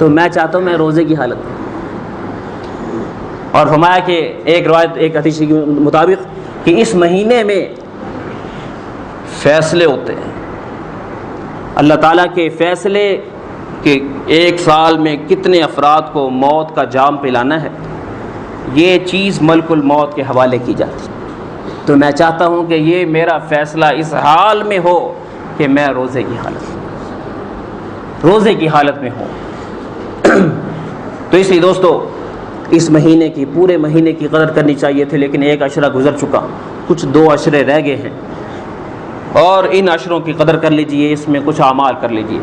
تو میں چاہتا ہوں میں روزے کی حالت میں. اور فرمایا کہ ایک روایت ایک حدیث کے مطابق کہ اس مہینے میں فیصلے ہوتے ہیں، اللہ تعالیٰ کے فیصلے کہ ایک سال میں کتنے افراد کو موت کا جام پلانا ہے، یہ چیز ملک الموت کے حوالے کی جاتی ہے. تو میں چاہتا ہوں کہ یہ میرا فیصلہ اس حال میں ہو کہ میں روزے کی حالت میں ہوں. تو اس لیے دوستو اس مہینے کی پورے مہینے کی قدر کرنی چاہیے تھی، لیکن ایک عشرہ گزر چکا، کچھ 2 عشرے رہ گئے ہیں، اور ان عشروں کی قدر کر لیجئے، اس میں کچھ اعمال کر لیجئے.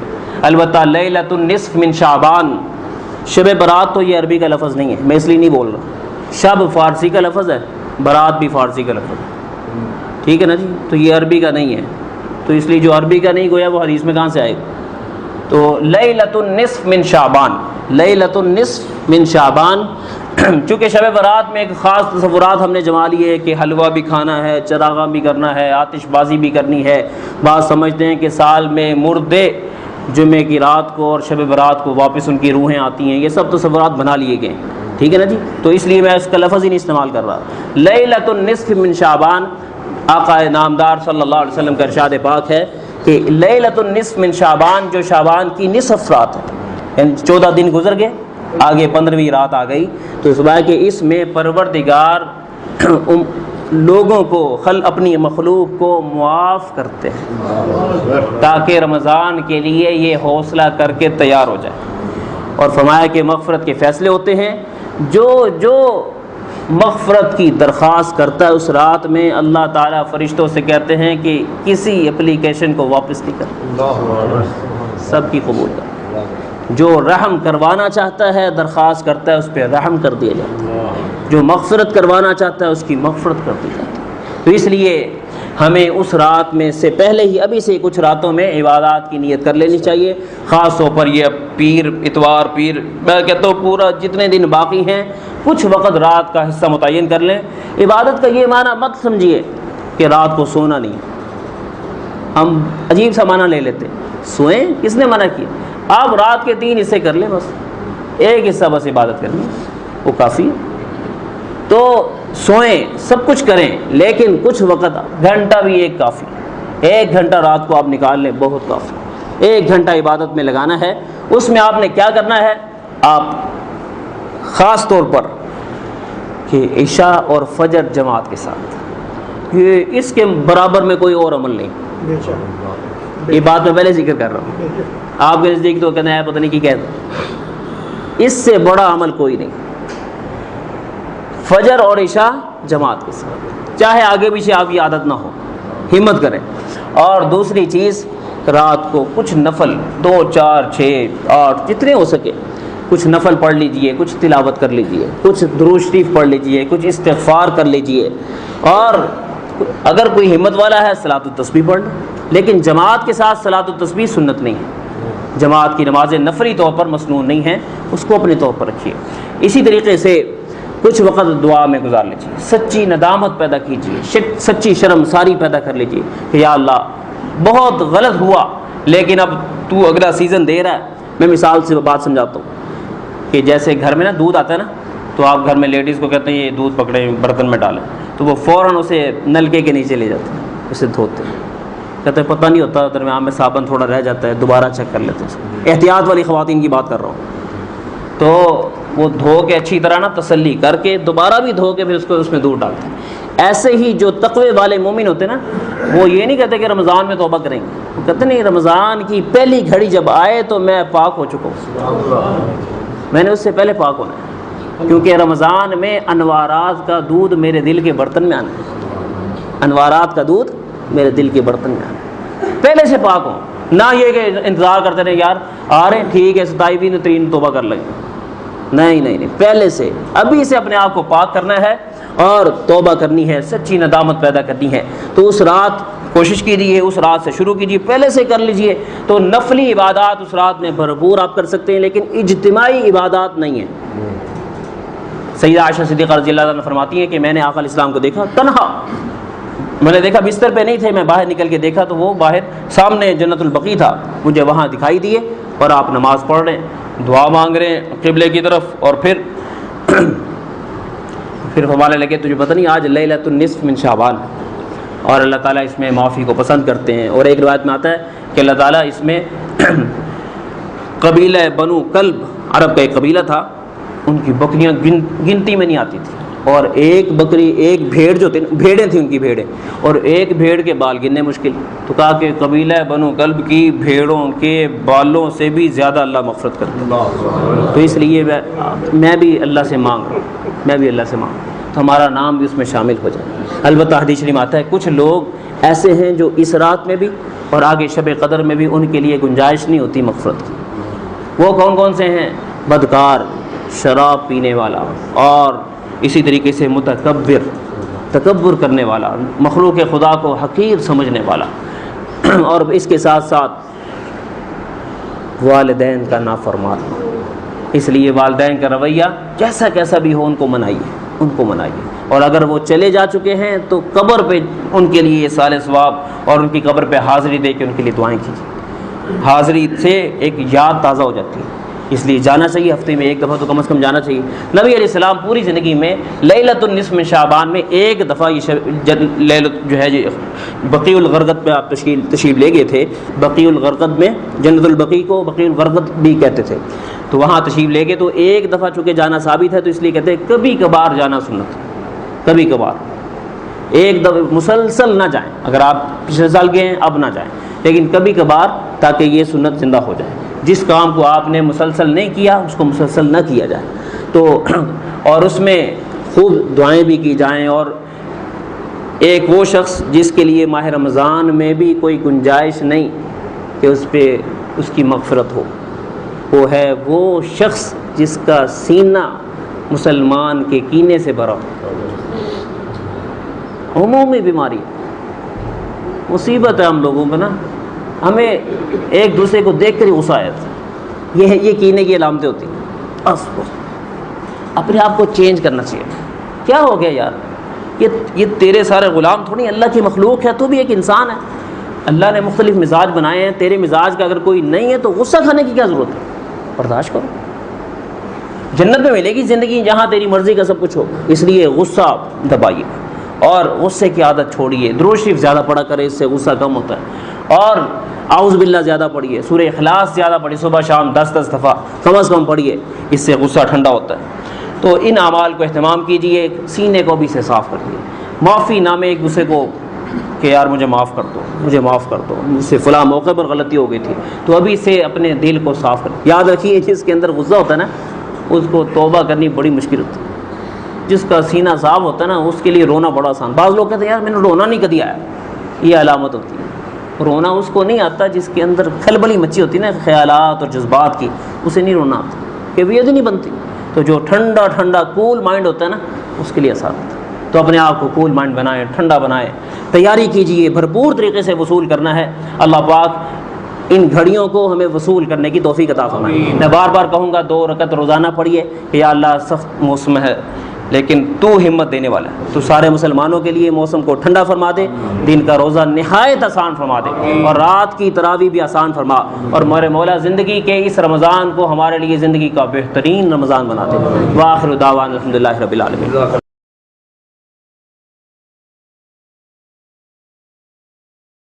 البتہ لیلۃ النصف من شعبان، شب برات تو یہ عربی کا لفظ نہیں ہے، میں اس لیے نہیں بول رہا. شب فارسی کا لفظ ہے، برات بھی فارسی کا لفظ ہے، ٹھیک ہے نا جی. تو یہ عربی کا نہیں ہے، تو اس لیے جو عربی کا نہیں گویا وہ حدیث میں کہاں سے آئے گا. تو لیلۃ النصف من شعبان، لیلۃ النصف من شعبان. چونکہ شب برات میں ایک خاص تصورات ہم نے جما لیے کہ حلوہ بھی کھانا ہے، چراغاں بھی کرنا ہے، آتش بازی بھی کرنی ہے. بعض سمجھتے ہیں کہ سال میں مردے جمعے کی رات کو اور شب برات کو واپس ان کی روحیں آتی ہیں. یہ سب تصورات بنا لیے گئے، ٹھیک ہے نا جی. تو اس لیے میں اس کا لفظ ہی نہیں استعمال کر رہا. لیلۃ النصف من شعبان، آقا نامدار صلی اللہ علیہ وسلم کا ارشاد پاک ہے کہ لیلۃ النصف من شعبان، جو شعبان کی نصف رات ہے، یعنی 14 دن گزر گئے، آگے 15ویں رات آ گئی. تو اس بات کہ اس میں پروردگار لوگوں کو اپنی مخلوق کو معاف کرتے ہیں تاکہ رمضان کے لیے یہ حوصلہ کر کے تیار ہو جائے. اور فرمایا کہ مغفرت کے فیصلے ہوتے ہیں. جو مغفرت کی درخواست کرتا ہے اس رات میں اللہ تعالیٰ فرشتوں سے کہتے ہیں کہ کسی اپلیکیشن کو واپس نہیں کرتا، سب کی قبول کر. جو رحم کروانا چاہتا ہے درخواست کرتا ہے اس پہ رحم کر دیا جاتا ہے، جو مغفرت کروانا چاہتا ہے اس کی مغفرت کر دی جاتی ہے. تو اس لیے ہمیں اس رات میں سے پہلے ہی ابھی سے کچھ راتوں میں عبادات کی نیت کر لینی چاہیے. خاص طور پر یہ پیر اتوار پیر میں کہتا ہوں پورا جتنے دن باقی ہیں کچھ وقت رات کا حصہ متعین کر لیں. عبادت کا یہ معنی مت سمجھیے کہ رات کو سونا نہیں. ہم عجیب سا معنی لے لیتے، سوئیں کس نے منع کیا؟ آپ رات کے 3 حصے کر لیں، بس ایک حصہ بس عبادت کرنی وہ کافی ہے. تو سوئیں سب کچھ کریں لیکن کچھ وقت، گھنٹہ بھی ایک کافی، 1 گھنٹہ رات کو آپ نکال لیں بہت کافی. 1 گھنٹہ عبادت میں لگانا ہے. اس میں آپ نے کیا کرنا ہے؟ آپ خاص طور پر کہ عشاء اور فجر جماعت کے ساتھ، یہ اس کے برابر میں کوئی اور عمل نہیں. یہ بات میں پہلے ذکر کر رہا ہوں. آپ کے نزدیک تو کہنا ہے پتہ نہیں کی کہتا، اس سے بڑا عمل کوئی نہیں. فجر اور عشاء جماعت کے ساتھ، چاہے آگے پیچھے آپ کی عادت نہ ہو، ہمت کریں. اور دوسری چیز رات کو کچھ نفل 2 4 6 8 جتنے ہو سکے کچھ نفل پڑھ لیجئے، کچھ تلاوت کر لیجئے، کچھ درود شریف پڑھ لیجئے، کچھ استغفار کر لیجئے. اور اگر کوئی ہمت والا ہے صلاۃ التسبیح پڑھ لیں. لیکن جماعت کے ساتھ صلاۃ التسبیح سنت نہیں ہے. جماعت کی نمازیں نفلی طور پر مسنون نہیں ہیں، اس کو اپنے طور پر رکھیے. اسی طریقے سے کچھ وقت دعا میں گزار لیجیے، سچی ندامت پیدا کیجیے، سچی شرم ساری پیدا کر لیجیے کہ یا اللہ بہت غلط ہوا لیکن اب تو اگلا سیزن دے رہا ہے. میں مثال سے بات سمجھاتا ہوں کہ جیسے گھر میں نا دودھ آتا ہے نا، تو آپ گھر میں لیڈیز کو کہتے ہیں یہ دودھ پکڑیں برتن میں ڈالیں، تو وہ فوراً اسے نلکے کے نیچے لے جاتے ہیں، اسے دھوتے ہیں. کہتے ہیں پتہ نہیں ہوتا درمیان میں صابن تھوڑا رہ جاتا ہے، دوبارہ چیک کر لیتے ہیں. احتیاط والی خواتین کی بات کر رہا ہوں. تو وہ دھو کے اچھی طرح نا تسلی کر کے دوبارہ بھی دھو کے پھر اس میں دودھ ڈالتے ہیں. ایسے ہی جو تقوی والے مومن ہوتے ہیں نا، وہ یہ نہیں کہتے کہ رمضان میں توبہ کریں گے، وہ کہتے نہیں رمضان کی پہلی گھڑی جب آئے تو میں پاک ہو چکا ہوں، میں نے اس سے پہلے پاک ہونا ہے. کیونکہ رمضان میں انوارات کا دودھ میرے دل کے برتن میں آنا ہے، انوارات کا دودھ میرے دل کے برتن میں آنا ہے. پہلے سے پاک ہوں، نہ یہ کہ انتظار کرتے رہے یار آ رہے ہیں ٹھیک ہے 27 توبہ کر لیں. نہیں، پہلے سے ابھی سے اپنے آپ کو پاک کرنا ہے اور توبہ کرنی ہے، سچی ندامت پیدا کرنی ہے. تو اس رات کوشش کیجیے، اس رات سے شروع کیجیے، پہلے سے کر لیجیے. تو نفلی عبادات اس رات میں بھرپور آپ کر سکتے ہیں، لیکن اجتماعی عبادات نہیں ہیں. سیدہ عائشہ صدیقہ رضی اللہ عنہ فرماتی ہیں کہ میں نے آقا علیہ السلام کو دیکھا تنہا میں نے دیکھا بستر پہ نہیں تھے، میں باہر نکل کے دیکھا تو وہ باہر سامنے جنت البقیع تھا، مجھے وہاں دکھائی دیے اور آپ نماز پڑھ رہے ہیں، دعا مانگ رہے ہیں قبلے کی طرف، اور پھر فرمانے لگے تجھے پتہ نہیں آج لیلۃ النصف من شعبان، اور اللہ تعالیٰ اس میں معافی کو پسند کرتے ہیں۔ اور ایک روایت میں آتا ہے کہ اللہ تعالیٰ اس میں قبیلہ بنو کلب، عرب کا ایک قبیلہ تھا، ان کی بکریاں گنتی میں نہیں آتی تھی، اور ایک بکری، ایک بھیڑ جو تھی، بھیڑیں تھیں ان کی بھیڑیں، اور ایک بھیڑ کے بال گننے مشکل، تو کہا کہ قبیلہ بنو کلب کی بھیڑوں کے بالوں سے بھی زیادہ اللہ مغفرت کرتا ہے۔ تو اس لیے میں بھی اللہ سے مانگ رہا ہوں، میں بھی اللہ سے مانگ رہا ہوں تو ہمارا نام بھی اس میں شامل ہو جائے۔ البتہ حدیث شریف میں آتا ہے کچھ لوگ ایسے ہیں جو اس رات میں بھی اور آگے شب قدر میں بھی ان کے لیے گنجائش نہیں ہوتی مغفرت کی۔ وہ کون کون سے ہیں؟ بدکار، شراب پینے والا، اور اسی طریقے سے متکبر، تکبر کرنے والا، مخلوق خدا کو حقیر سمجھنے والا، اور اس کے ساتھ ساتھ والدین کا نافرمان۔ اس لیے والدین کا رویہ جیسا کیسا بھی ہو ان کو منائیے، ان کو منائیے، اور اگر وہ چلے جا چکے ہیں تو قبر پہ ان کے لیے سال ثواب، اور ان کی قبر پہ حاضری دے کے ان کے لیے دعائیں کیجیے۔ حاضری سے ایک یاد تازہ ہو جاتی ہے، اس لیے جانا چاہیے، ہفتے میں ایک دفعہ تو کم از کم جانا چاہیے۔ نبی علیہ السلام پوری زندگی میں لیلۃ النصف من شعبان میں ایک دفعہ یہ لیلۃ جو ہے بقیع الغرقد میں آپ تشریف لے گئے تھے، بقیع الغرقد میں، جنت البقیع کو بقیع الغرقد بھی کہتے تھے، تو وہاں تشریف لے گئے، تو ایک دفعہ چونکہ جانا ثابت ہے تو اس لیے کہتے ہیں کبھی کبھار جانا سنت، کبھی کبھار، ایک دفعہ مسلسل نہ جائیں، اگر آپ پچھلے سال گئے ہیں اب نہ جائیں، لیکن کبھی کبھار، تاکہ یہ سنت زندہ ہو جائے۔ جس کام کو آپ نے مسلسل نہیں کیا اس کو مسلسل نہ کیا جائے، تو اور اس میں خوب دعائیں بھی کی جائیں۔ اور ایک وہ شخص جس کے لیے ماہ رمضان میں بھی کوئی گنجائش نہیں کہ اس پہ اس کی مغفرت ہو، وہ ہے وہ شخص جس کا سینہ مسلمان کے کینے سے بھرا ہو۔ عمومی بیماری، مصیبت ہے ہم لوگوں پہ نا، ہمیں ایک دوسرے کو دیکھ کر ہی غصہ آیا تھا، یہ کینے کی علامتیں ہوتی ہیں۔ بس اپنے آپ کو چینج کرنا چاہیے۔ کیا ہو گیا یار، یہ تیرے سارے غلام تھوڑی، اللہ کی مخلوق ہے، تو بھی ایک انسان ہے، اللہ نے مختلف مزاج بنائے ہیں، تیرے مزاج کا اگر کوئی نہیں ہے تو غصہ کھانے کی کیا ضرورت ہے، برداشت کرو۔ جنت میں ملے گی زندگی جہاں تیری مرضی کا سب کچھ ہو، اس لیے غصہ دبائیے اور غصے کی عادت چھوڑیے، درود شریف زیادہ پڑھا کرے، اس سے غصہ کم ہوتا ہے، اور اعوذ باللہ زیادہ پڑھیے، سورہ اخلاص زیادہ پڑھیے، صبح شام 10 دفعہ کم از کم پڑھیے، اس سے غصہ ٹھنڈا ہوتا ہے۔ تو ان اعمال کو اہتمام کیجیے، سینے کو بھی سے صاف کریے، معافی نامے ایک دوسرے کو کہ یار مجھے معاف کر دو، مجھے معاف کر دو، مجھ سے فلاں موقع پر غلطی ہو گئی تھی، تو ابھی سے اپنے دل کو صاف کریں۔ یاد رکھیے جس کے اندر غصہ ہوتا ہے نا اس کو توبہ کرنی بڑی مشکل ہوتی ہے، جس کا سینہ صاف ہوتا ہے نا اس کے لیے رونا بڑا آسان۔ بعض لوگ کہتے ہیں یار میں نے رونا نہیں کبھی آیا، یہ علامت ہوتی ہے۔ رونا اس کو نہیں آتا جس کے اندر کھلبلی مچی ہوتی ہے نا خیالات اور جذبات کی، اسے نہیں رونا آتا، کیفیت نہیں بنتی۔ تو جو ٹھنڈا ٹھنڈا کول مائنڈ ہوتا ہے نا اس کے لیے آسان ہوتا ہے۔ تو اپنے آپ کو کول مائنڈ بنائیں، ٹھنڈا بنائیں، تیاری کیجئے، بھرپور طریقے سے وصول کرنا ہے۔ اللہ پاک ان گھڑیوں کو ہمیں وصول کرنے کی توفیق عطا فرمائے۔ میں بار بار کہوں گا 2 رکعت روزانہ پڑھیے کہ یا اللہ سخت موسم ہے لیکن تو ہمت دینے والا ہے، تو سارے مسلمانوں کے لیے موسم کو ٹھنڈا فرما دے، دن کا روزہ نہایت آسان فرما دے، اور رات کی تراویح بھی آسان فرما، اور ہمارے مولا زندگی کے اس رمضان کو ہمارے لیے زندگی کا بہترین رمضان بنا دے۔ وآخر دعوانا الحمدللہ رب العالمین۔